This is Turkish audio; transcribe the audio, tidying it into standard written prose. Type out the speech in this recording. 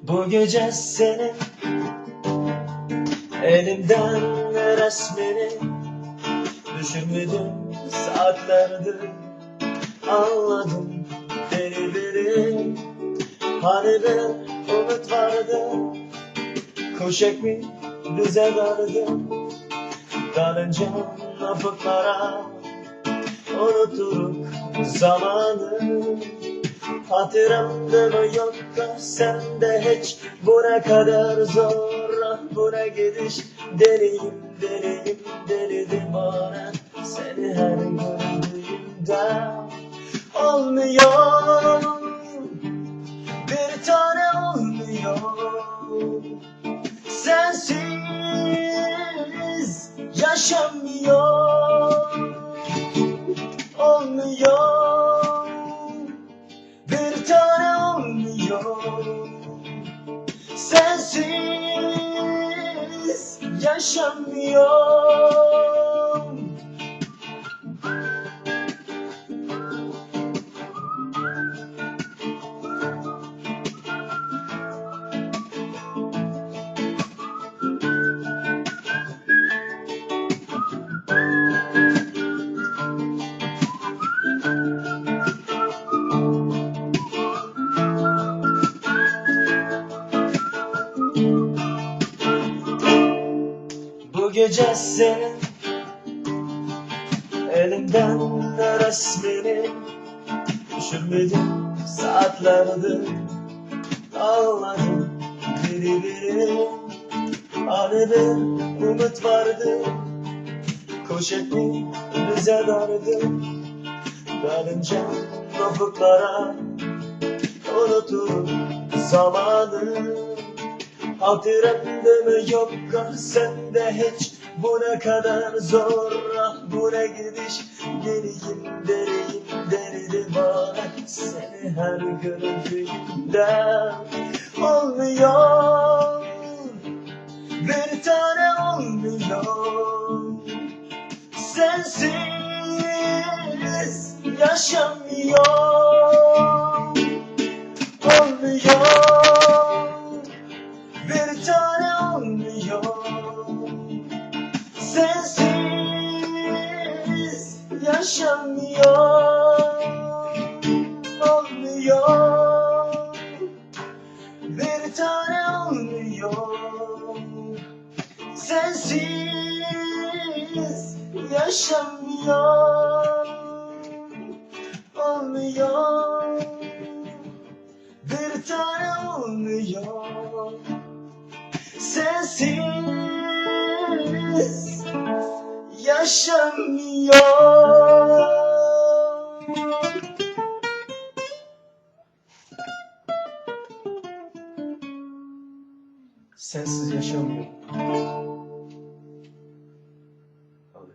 Bu gece senin elimden resmini düşürmedim saatlerdir. Anladım beni hani bir umut vardı. Kuş ekmek bize dardım. Dalınca ufuklara unuturum zamanı. Hatıramda mı yok da sende hiç? Bu ne kadar zor, bu ne gidiş. Deliyim deli divane. Seni her gördüğümde olmuyor, bir tane olmuyor. Sensiz yaşamıyor, olmuyor, bir tane olmuyor. Sensiz yaşamıyor. Bu gece senin elinden resmini düşürmedim saatlerdir. Ağladım biri hani bir umut vardı. Kuş ekmek bize dardı. Dalınca ufuklara unuturum zamanı. Hatıramda mı yok sende hiç? Bu ne kadar zor, bu ne gidiş. Deliyim deli divane. Seni her gördüğümde olmuyor, bir tane olmuyor. Sensiz yaşamıyor, olmuyor, bir tane olmuyor. Sensiz yaşamıyor, olmuyor, bir tane olmuyor. Sensiz yaşamıyor, olmuyor, bir tane olmuyor. Sensiz yaşamıyor. Sensiz yaşamıyor. Abi.